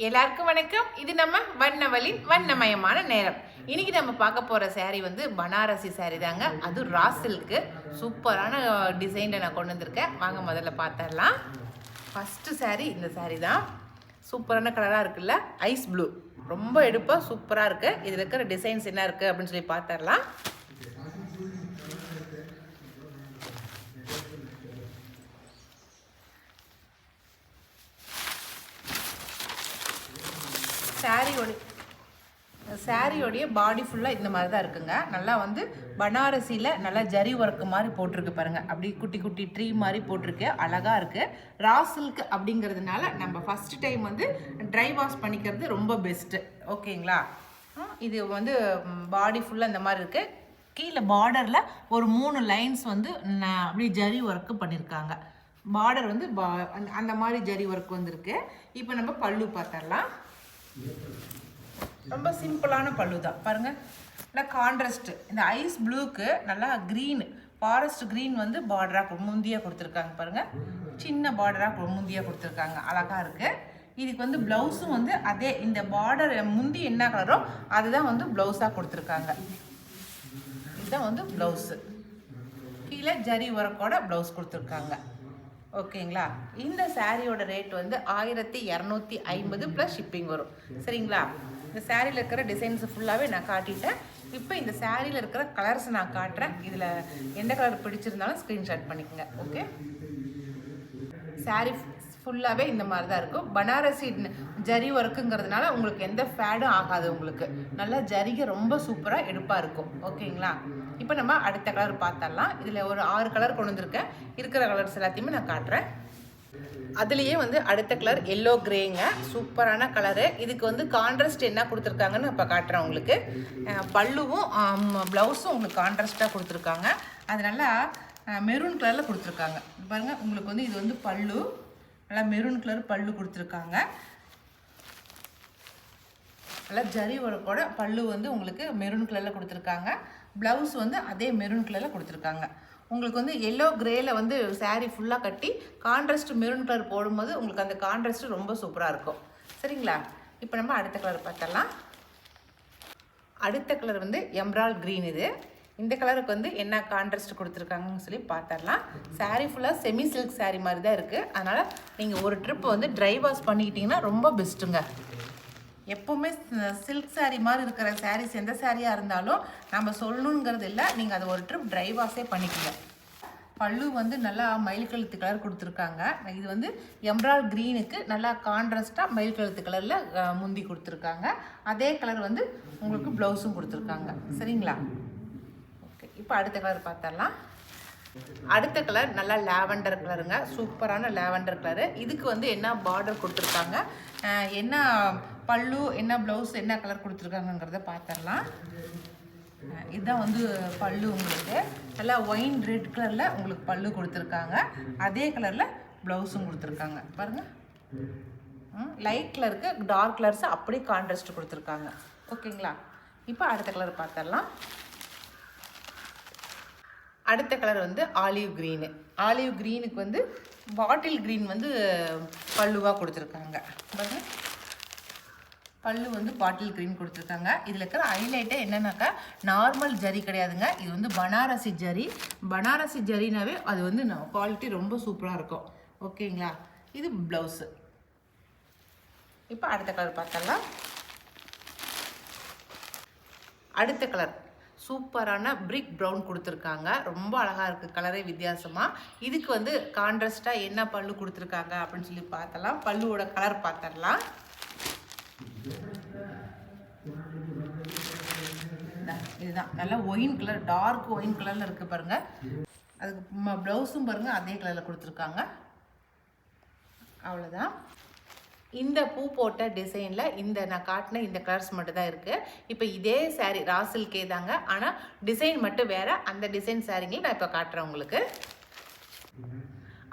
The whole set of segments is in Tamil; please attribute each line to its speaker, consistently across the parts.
Speaker 1: எல்லாருக்கும் வணக்கம். இது நம்ம வண்ணவழி வண்ணமயமான நேரம். இன்னைக்கு நம்ம பார்க்க போற saree வந்து பனாரசி saree தாங்க. அது ரா சில்க் சூப்பரான டிசைன்ல நான் கொண்டு வந்திருக்கேன். வாங்க முதல்ல பார்த்தரலாம். ஃபர்ஸ்ட் saree இந்த saree தான். சூப்பரான கலரா இருக்குல்ல, ஐஸ் ப்ளூ. ரொம்ப எடுப்பா சூப்பரா இருக்கு. இதுல இருக்கிற டிசைன்ஸ் என்ன இருக்கு அப்படின்னு சொல்லி பார்த்தரலாம். சாரியோடைய பாடி ஃபுல்லாக இந்த மாதிரி தான் இருக்குங்க. நல்லா வந்து பனாரசியில் நல்லா ஜரி ஒர்க்கு மாதிரி போட்டிருக்கு பாருங்கள். அப்படி குட்டி குட்டி ட்ரீ மாதிரி போட்டிருக்கு, அழகாக இருக்குது. ரா சில்க் அப்படிங்கிறதுனால நம்ம ஃபஸ்ட் டைம் வந்து ட்ரை வாஷ் பண்ணிக்கிறது ரொம்ப பெஸ்ட்டு. ஓகேங்களா? இது வந்து பாடி ஃபுல்லாக இந்த மாதிரி இருக்குது. கீழே பார்டரில் ஒரு 3 லைன்ஸ் வந்து அப்படி ஜரி ஒர்க்கு பண்ணியிருக்காங்க. பார்டர் வந்து அந்த மாதிரி ஜரி ஒர்க் வந்துருக்கு. இப்போ நம்ம பல்லு பார்த்துடலாம். ரொம்ப சிம்பிளான பல்லு தான் பாருங்கள். நல்லா கான்ட்ராஸ்ட்டு. இந்த ஐஸ் ப்ளூக்கு நல்லா க்ரீன், ஃபாரஸ்ட் க்ரீன் வந்து பார்டராக முந்தியாக கொடுத்துருக்காங்க பாருங்கள். சின்ன பார்டராக முந்தியாக கொடுத்துருக்காங்க, அழகாக இருக்குது. இதுக்கு வந்து ப்ளவுஸும் வந்து அதே இந்த பார்டர் முந்தி என்ன கலரோ அதுதான் வந்து ப்ளவுஸாக கொடுத்துருக்காங்க. இதுதான் வந்து ப்ளவுஸு. கீழே ஜரி ஒர்க்கோட ப்ளவுஸ் கொடுத்துருக்காங்க. ஓகேங்களா? இந்த சாரியோட ரேட் வந்து 1250 ப்ளஸ் ஷிப்பிங் வரும். சரிங்களா? இந்த சாரியில் இருக்கிற டிசைன்ஸ் ஃபுல்லாகவே நான் காட்டிட்டேன். இப்போ இந்த சாரியில் இருக்கிற கலர்ஸ் நான் காட்டுறேன். இதில் எந்த கலர் பிடிச்சிருந்தாலும் ஸ்க்ரீன்ஷாட் பண்ணிக்கோங்க. ஓகே, சாரி ஃபுல்லாகவே இந்த மாதிரி தான் இருக்கும். பனாரசி ஜரி ஒர்க்குங்கிறதுனால உங்களுக்கு எந்த ஃபேடும் ஆகாது. உங்களுக்கு நல்லா ஜரிகை ரொம்ப சூப்பராக எடுப்பாக இருக்கும். ஓகேங்களா? இப்போ நம்ம அடுத்த கலர் பார்த்தரலாம். இதில் ஒரு 6 கலர் கொண்டு வந்திருக்கேன். இருக்கிற கலர்ஸ் எல்லாத்தையுமே நான் காட்டுறேன். அதுலேயே வந்து அடுத்த கலர் எல்லோ கிரேங்க, சூப்பரான கலரு. இதுக்கு வந்து கான்ட்ராஸ்ட் என்ன கொடுத்துருக்காங்கன்னு இப்போ காட்டுறேன் உங்களுக்கு. பல்லுவும் ப்ளவுஸும் உங்களுக்கு கான்ட்ராஸ்ட்டாக கொடுத்துருக்காங்க. அதனால மெரூன் கலரில் கொடுத்துருக்காங்க பாருங்கள். உங்களுக்கு வந்து இது வந்து பல்லு, நல்லா மெரூன் கலர் பல்லு கொடுத்துருக்காங்க. நல்லா ஜரி ஒர்க்கோட பல்லு வந்து உங்களுக்கு மெரூன் கலரில் கொடுத்துருக்காங்க. ப்ளவுஸ் வந்து அதே மெரூன் கலரில் கொடுத்துருக்காங்க. உங்களுக்கு வந்து எல்லோ கிரேயில் வந்து சாரீ ஃபுல்லாக கட்டி கான்ட்ராஸ்ட் மெரூன் கலர் போடும்போது உங்களுக்கு அந்த கான்ட்ராஸ்ட் ரொம்ப சூப்பராக இருக்கும். சரிங்களா? இப்போ நம்ம அடுத்த கலர் பார்த்தரலாம். அடுத்த கலர் வந்து எம்ரால்ட் க்ரீன். இந்த கலருக்கு வந்து என்ன கான்ட்ராஸ்ட் கொடுத்துருக்காங்கன்னு சொல்லி பார்த்தரலாம். சாரீ ஃபுல்லாக செமி சில்க் சாரீ மாதிரி தான் இருக்குது. அதனால் நீங்கள் ஒரு ட்ரிப் வந்து ட்ரை வாஷ் பண்ணிக்கிட்டிங்கன்னா ரொம்ப பெஸ்ட்டுங்க. எப்போவுமே சில்க் சாரீ மாதிரி இருக்கிற சாரீஸ் எந்த சாரியாக இருந்தாலும் நம்ம சொல்லணுங்கிறது இல்லை, நீங்கள் அதை ஒரு ட்ரிப் ட்ரை வாஷே பண்ணிக்கோங்க. பல்லு வந்து நல்லா மயில் கழுத்து கலர் கொடுத்துருக்காங்க. இது வந்து எம்ரால்ட் க்ரீனுக்கு நல்லா கான்ட்ராஸ்ட்டாக மயில் கழுத்து கலரில் முந்தி கொடுத்துருக்காங்க. அதே கலர் வந்து உங்களுக்கு ப்ளவுஸும் கொடுத்துருக்காங்க. சரிங்களா? ஓகே, இப்போ அடுத்த கலர் பார்த்தரலாம். அடுத்த கலர் நல்லா லாவெண்டர் கலருங்க, சூப்பரான லாவெண்டர் கலரு. இதுக்கு வந்து என்ன பார்டர் கொடுத்துருக்காங்க, என்ன பல்லு, என்ன ப்ளவுஸ், என்ன கலர் கொடுத்துருக்காங்கங்கிறத பார்த்துடலாம். இதுதான் வந்து பல்லு. உங்களுக்கு நல்லா ஒயின் ரெட் கலரில் உங்களுக்கு பல்லு கொடுத்துருக்காங்க. அதே கலரில் ப்ளவுஸும் கொடுத்துருக்காங்க பாருங்கள். லைட் கலருக்கு டார்க் கலர்ஸ் அப்படியே கான்ட்ராஸ்ட் கொடுத்துருக்காங்க. ஓகேங்களா? இப்போ அடுத்த கலர் பார்த்துடலாம். அடுத்த கலர் வந்து ஆலிவ் க்ரீனு. ஆலிவ் க்ரீனுக்கு வந்து பாட்டில் க்ரீன் வந்து பல்லுவாக கொடுத்துருக்காங்க பாருங்கள். பல்லு வந்து பாட்டில் க்ரீன் கொடுத்துருக்காங்க. இதில் இருக்கிற ஹைலைட்டே என்னன்னாக்கா நார்மல் ஜரி கிடையாதுங்க. இது வந்து பனாரசி ஜரி. பனாரசி ஜரினாவே அது வந்து குவாலிட்டி ரொம்ப சூப்பராக இருக்கும். ஓகேங்களா? இது ப்ளவுஸு. இப்போ அடுத்த கலர் பார்த்தலாம். அடுத்த கலர் சூப்பரான பிரிக் ப்ரௌன் கொடுத்துருக்காங்க. ரொம்ப அழகாக இருக்குது கலரே வித்தியாசமாக. இதுக்கு வந்து கான்ட்ராஸ்ட்டாக என்ன பல்லு கொடுத்துருக்காங்க அப்படின்னு சொல்லி பார்த்தலாம். பல்லுவோட கலர் பார்த்துடலாம். இதுதான் நல்லா ஒயின் கலர், டார்க் ஒயின் கலரில் இருக்குது பாருங்கள். அதுக்கு ப்ளவுஸும் பாருங்கள் அதே கலரில் கொடுத்துருக்காங்க. அவ்வளோதான். இந்த பூ போட்ட டிசைனில் இந்த நான் காட்டின இந்த கலர்ஸ் மட்டும் தான் இருக்குது. இப்போ இதே சாரீ ரா சில்கே தாங்க, ஆனால் டிசைன் மட்டும் வேறு. அந்த டிசைன் சாரீங்களை நான் இப்போ காட்டுறேன் உங்களுக்கு.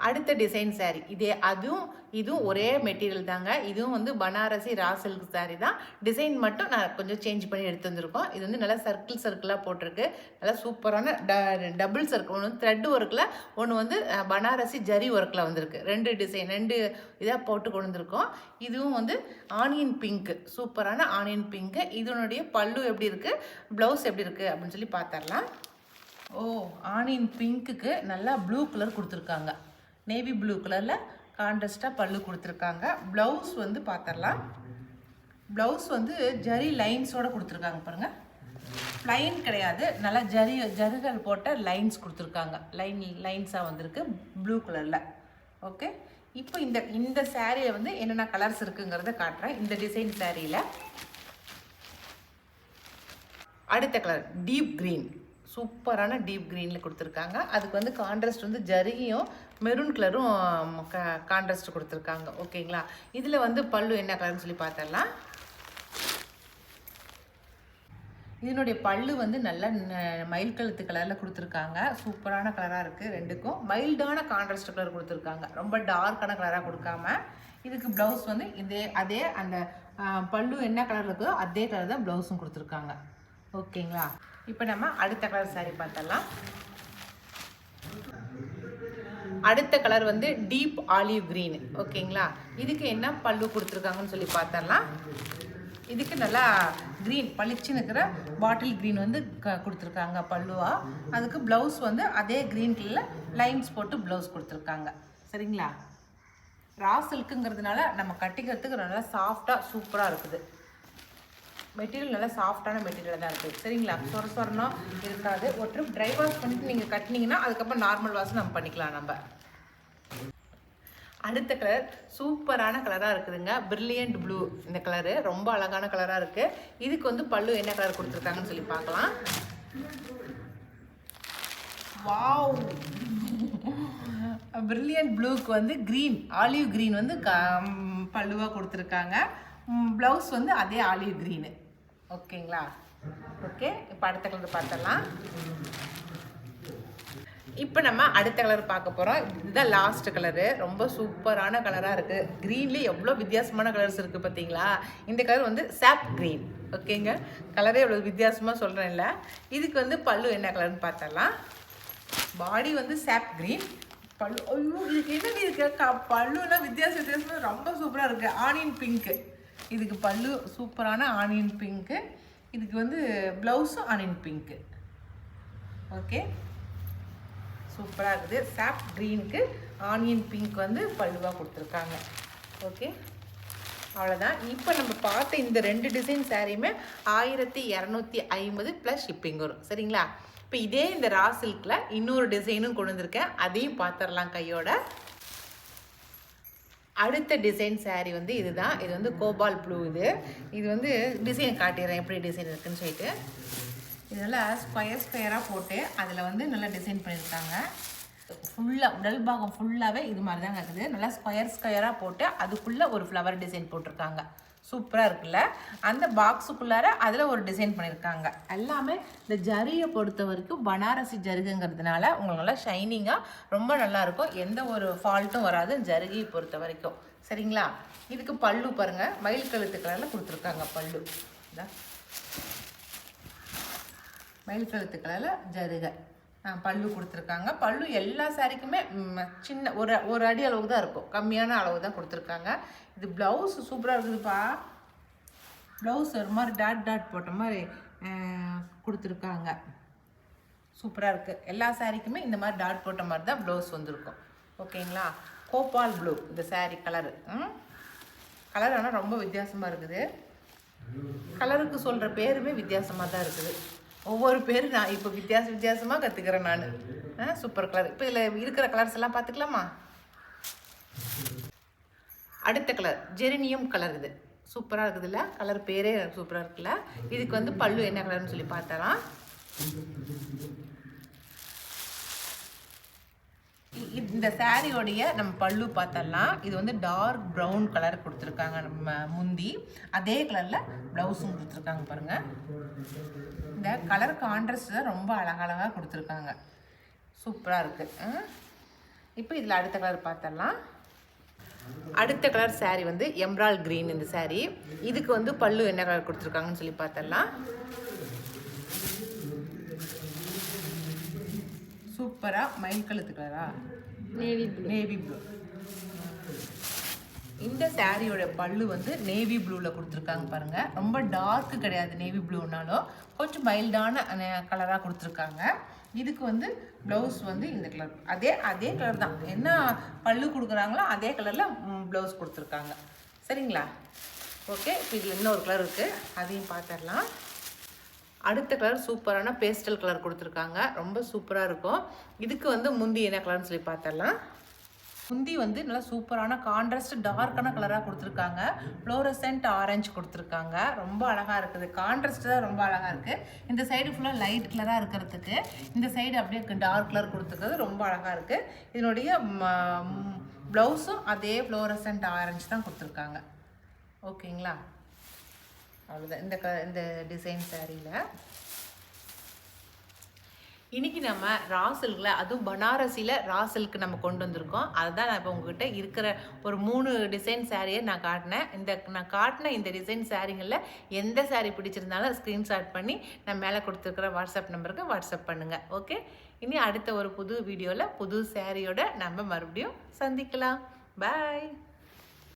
Speaker 1: அடுத்த டிசைன் சாரீ இதுவும் இதுவும் ஒரே மெட்டீரியல் தாங்க. இதுவும் வந்து பனாரசி ரா சில்க் சாரீ தான். டிசைன் மட்டும் நான் கொஞ்சம் சேஞ்ச் பண்ணி எடுத்து வந்திருக்கோம். இது வந்து நல்லா சர்க்கிளாக போட்டிருக்கு. நல்லா சூப்பரான டபுள் சர்க்கிள், ஒன்று வந்து த்ரெட் ஒர்க்கில், ஒன்று வந்து பனாரசி ஜரி ஒர்க்கில் வந்திருக்கு. 2 டிசைன் 2 இதாக போட்டு கொண்டு வந்திருக்கோம். இதுவும் வந்து ஆனியன் பிங்க்கு, சூப்பரான ஆனியன் பிங்க்கு. இதனுடைய பல்லு எப்படி இருக்குது, ப்ளவுஸ் எப்படி இருக்குது அப்படின்னு சொல்லி பார்த்துடலாம். ஆனியன் பிங்க்குக்கு நல்லா ப்ளூ கலர் கொடுத்துருக்காங்க. நேவி ப்ளூ கலரில் கான்ட்ராஸ்டாக பல்லு கொடுத்துருக்காங்க. ப்ளவுஸ் வந்து பார்த்துடலாம். ப்ளவுஸ் வந்து ஜரி லைன்ஸோடு கொடுத்துருக்காங்க பாருங்கள். ப்ளைன் கிடையாது, நல்லா ஜருகள் போட்ட லைன்ஸ் கொடுத்துருக்காங்க. லைன்ஸாக வந்திருக்கு ப்ளூ கலரில். ஓகே, இப்போ இந்த சாரியில் வந்து என்னென்ன கலர்ஸ் இருக்குங்கிறத காட்டுறேன். இந்த டிசைன் சாரியில் அடுத்த கலர் டீப் க்ரீன், சூப்பரான டீப் க்ரீனில் கொடுத்துருக்காங்க. அதுக்கு வந்து கான்ட்ராஸ்ட் வந்து ஜரியும் மெரூன் கலரும் கான்ட்ராஸ்ட் கொடுத்துருக்காங்க. ஓகேங்களா, இதில் வந்து பல்லு என்ன கலர்னு சொல்லி பார்த்துடலாம். இதனுடைய பல்லு வந்து நல்ல மயில் கழுத்து கலரில் கொடுத்துருக்காங்க. சூப்பரான கலராக இருக்குது. ரெண்டுக்கும் மைல்டான கான்ட்ராஸ்ட் கலர் கொடுத்துருக்காங்க. ரொம்ப டார்க்கான கலராக கொடுக்காம. இதுக்கு ப்ளவுஸ் வந்து அதே அந்த பல்லு என்ன கலர் இருக்குதோ அதே கலர் தான் ப்ளவுஸும் கொடுத்துருக்காங்க. ஓகேங்களா, இப்போ நம்ம அடுத்த கலர் சாரி பார்த்தலாம். அடுத்த கலர் வந்து டீப் ஆலிவ் க்ரீன். ஓகேங்களா, இதுக்கு என்ன பல்லு கொடுத்துருக்காங்கன்னு சொல்லி பார்த்தரலாம். இதுக்கு நல்லா க்ரீன் பளிச்சுன்னு இருக்கிற பாட்டில் க்ரீன் வந்து கொடுத்துருக்காங்க பல்லுவா. அதுக்கு ப்ளவுஸ் வந்து அதே க்ரீன் கலரில் லைன்ஸ் போட்டு ப்ளவுஸ் கொடுத்துருக்காங்க. சரிங்களா, ரா சில்க்குங்கிறதுனால நம்ம கட்டிக்கிறதுக்கு நல்லா சாஃப்டாக சூப்பராக இருக்குது. மெட்டீரியல் நல்லா சாஃப்டான மெட்டீரியல் தான் இருக்குது. சரிங்களா, சொரணும் இருக்காது. ஒரு ட்ரிப் ட்ரை வாஷ் பண்ணிட்டு நீங்கள் கட்டினீங்கன்னா அதுக்கப்புறம் நார்மல் வாஷ் நம்ம பண்ணிக்கலாம். நம்ம அடுத்த கலர் சூப்பரான கலராக இருக்குதுங்க. Brilliant blue. இந்த கலரு ரொம்ப அழகான கலராக இருக்குது. இதுக்கு வந்து பல்லு என்ன கலர் கொடுத்துருக்காங்கன்னு சொல்லி பார்க்கலாம். வாவ், பிரில்லியன்ட் ப்ளூக்கு வந்து க்ரீன், ஆலிவ் க்ரீன் வந்து பல்லுவாக கொடுத்துருக்காங்க. ப்ளவுஸ் வந்து அதே ஆலிவ் க்ரீனு. ஓகேங்களா, ஓகே, இப்போ அடுத்த கலர் பார்த்துடலாம். இப்போ நம்ம அடுத்த கலர் பார்க்க போகிறோம். இதுதான் லாஸ்ட் கலரு. ரொம்ப சூப்பரான கலராக இருக்குது. க்ரீன்லேயே எவ்வளோ வித்தியாசமான கலர்ஸ் இருக்குது பார்த்தீங்களா. இந்த கலர் வந்து சாப் க்ரீன். ஓகேங்க, கலரே எவ்வளோ வித்தியாசமாக சொல்கிறேன் இல்லை. இதுக்கு வந்து பல்லு என்ன கலர்னு பார்த்தரலாம். பாடி வந்து சாப் க்ரீன், பல்லு ஐயோ இதுக்கு என்ன இருக்கு, பல்லுலாம் வித்தியாசமாக ரொம்ப சூப்பராக இருக்குது. Onion pink. இதுக்கு பல்லு சூப்பரான ஆனியன் பிங்க்கு. இதுக்கு வந்து ப்ளவுஸும் ஆனியன் பிங்க்கு. ஓகே, சூப்பராக இருக்குது. சாப் க்ரீனுக்கு ஆனியன் பிங்க் வந்து பல்லுவாக கொடுத்துருக்காங்க. ஓகே, அவ்வளோதான். இப்போ நம்ம பார்த்த இந்த 2 டிசைன் சாரியுமே 1250 ப்ளஸ் ஷிப்பிங் வரும். சரிங்களா, இப்போ இதே இந்த ரா சில்கில் இன்னொரு டிசைனும் கொண்டு வந்திருக்கேன். அதையும் பார்த்துடலாம் கையோட. அடுத்த டிசைன் சாரீ வந்து இதுதான். இது வந்து கோபால் ப்ளூ. இது வந்து டிசைன் காட்டிடுறேன் எப்படி டிசைன் இருக்குதுன்னு சொல்லிட்டு. இது நல்லா ஸ்கொயராக போட்டு அதில் வந்து நல்லா டிசைன் பண்ணியிருக்காங்க. ஃபுல்லாக உடல் பாகம் ஃபுல்லாகவே இது மாதிரி தாங்க இருக்குது. நல்லா ஸ்கொயராக போட்டு அதுக்குள்ளே ஒரு ஃப்ளவர் டிசைன் போட்டிருக்காங்க. சூப்பராக இருக்குல்ல. அந்த பாக்ஸுக்குள்ளார அதில் ஒரு டிசைன் பண்ணியிருக்காங்க. எல்லாமே இந்த ஜரியை பொறுத்த வரைக்கும் பனாரசி ஜருகுங்கிறதுனால உங்களுக்கு நல்லா ஷைனிங்காக ரொம்ப நல்லாயிருக்கும். எந்த ஒரு ஃபால்ட்டும் வராது ஜருகியை பொறுத்த வரைக்கும். சரிங்களா, இதுக்கு பல்லு பாருங்கள், மயில் கழுத்து கலரில் கொடுத்துருக்காங்க பல்லு. மயில் கழுத்து கலரில் ஜருகை பல்லு கொடுத்துருக்காங்க. பல்லு எல்லா சாரிக்குமே சின்ன ஒரு அடி அளவுக்கு தான் இருக்கும், கம்மியான அளவு தான் கொடுத்துருக்காங்க. இது ப்ளவுஸ் சூப்பராக இருக்குதுப்பா. ப்ளவுஸ் ஒரு மாதிரி டாட் போட்ட மாதிரி கொடுத்துருக்காங்க. சூப்பராக இருக்குது. எல்லா சாரிக்குமே இந்த மாதிரி டாட் போட்ட மாதிரி தான் ப்ளவுஸ் வந்துருக்கும். ஓகேங்களா, கோபால் ப்ளூ இந்த சாரீ கலரு. கலர் ஆனால் ரொம்ப வித்தியாசமாக இருக்குது. கலருக்கு சொல்கிற பேருமே வித்தியாசமாக தான் இருக்குது. ஒவ்வொரு பேரும் நான் இப்போ வித்தியாசமாக கற்றுக்கிறேன் நான். Super colour. இப்போ இதில் இருக்கிற கலர்ஸ் எல்லாம் பார்த்துக்கலாமா. அடுத்த கலர் ஜெரினியம் கலர். இது சூப்பராக இருக்குதுல்ல, கலர் பேரே சூப்பராக இருக்குல்ல. இதுக்கு வந்து பல்லு என்ன கலர்னு சொல்லி பார்த்தலாம். இந்த சாரியோடைய நம்ம பல்லு பார்த்தலாம். இது வந்து டார்க் ப்ரௌன் கலர் கொடுத்துருக்காங்க. நம்ம முந்தி அதே கலரில் ப்ளவுஸும் கொடுத்துருக்காங்க பாருங்கள். இந்த கலர் கான்ட்ராஸ்ட் தான் ரொம்ப அழகழகாக கொடுத்துருக்காங்க. சூப்பராக இருக்குது. இப்போ இதில் அடுத்த கலர் பார்த்தலாம். அடுத்த கலர் saree வந்து எம்ரால் கிரீன் இந்த saree. இதுக்கு வந்து பல்லு என்ன கலர் கொடுத்துருக்காங்கன்னு சொல்லி பார்த்தரலாம். சூப்பரா மயில் கழுத்து கலரா நேவி ப்ளூ. இந்த சாரியோட பல்லு வந்து நேவி ப்ளூவில் கொடுத்துருக்காங்க பாருங்க. ரொம்ப டார்க்கு கிடையாது நேவி ப்ளூனாலும், கொஞ்சம் மைல்டான கலராக கொடுத்துருக்காங்க. இதுக்கு வந்து ப்ளவுஸ் வந்து இந்த கலர் அதே கலர் தான், என்ன பல்லு கொடுக்குறாங்களோ அதே கலரில் ப்ளவுஸ் கொடுத்துருக்காங்க. சரிங்களா? ஓகே, இப்போ இதில் இன்னொரு கலர் இருக்குது, அதையும் பார்த்துடலாம். அடுத்த கலர் சூப்பரான பேஸ்டல் கலர் கொடுத்துருக்காங்க, ரொம்ப சூப்பராக இருக்கும். இதுக்கு வந்து முந்தி என்ன கலர்னு சொல்லி பார்த்துடலாம். முந்தி வந்து நல்லா சூப்பரான கான்ட்ராஸ்ட் டார்க்கான கலராக கொடுத்துருக்காங்க. ஃப்ளோரசன்ட் ஆரஞ்சு கொடுத்துருக்காங்க, ரொம்ப அழகாக இருக்குது. கான்ட்ராஸ்ட் தான் ரொம்ப அழகாக இருக்குது. இந்த சைடு ஃபுல்லாக லைட் கலராக இருக்கிறதுக்கு, இந்த சைடு அப்படியே டார்க் கலர் கொடுத்துருக்கிறது ரொம்ப அழகாக இருக்குது. இதனுடைய ப்ளவுஸும் அதே ஃப்ளோரசன்ட் ஆரஞ்சு தான் கொடுத்துருக்காங்க. ஓகேங்களா? அவ்வளோதான் இந்த டிசைன் சாரியில். இன்றைக்கி நம்ம ரா சில்கில், அதுவும் பனாரசியில் ரா சில்க்கு நம்ம கொண்டு வந்திருக்கோம். அதுதான் நான் இப்போ உங்ககிட்ட இருக்கிற ஒரு 3 டிசைன் சாரியை நான் காட்டினேன். நான் காட்டின இந்த டிசைன் சாரிங்களில் எந்த சாரீ பிடிச்சிருந்தாலும் ஸ்க்ரீன்ஷாட் பண்ணி நான் மேலே கொடுத்துருக்குற வாட்ஸ்அப் நம்பருக்கு வாட்ஸ்அப் பண்ணுங்கள். ஓகே, இனி அடுத்த ஒரு புது வீடியோவில் புது சாரியோட நம்ம மறுபடியும் சந்திக்கலாம். பாய்.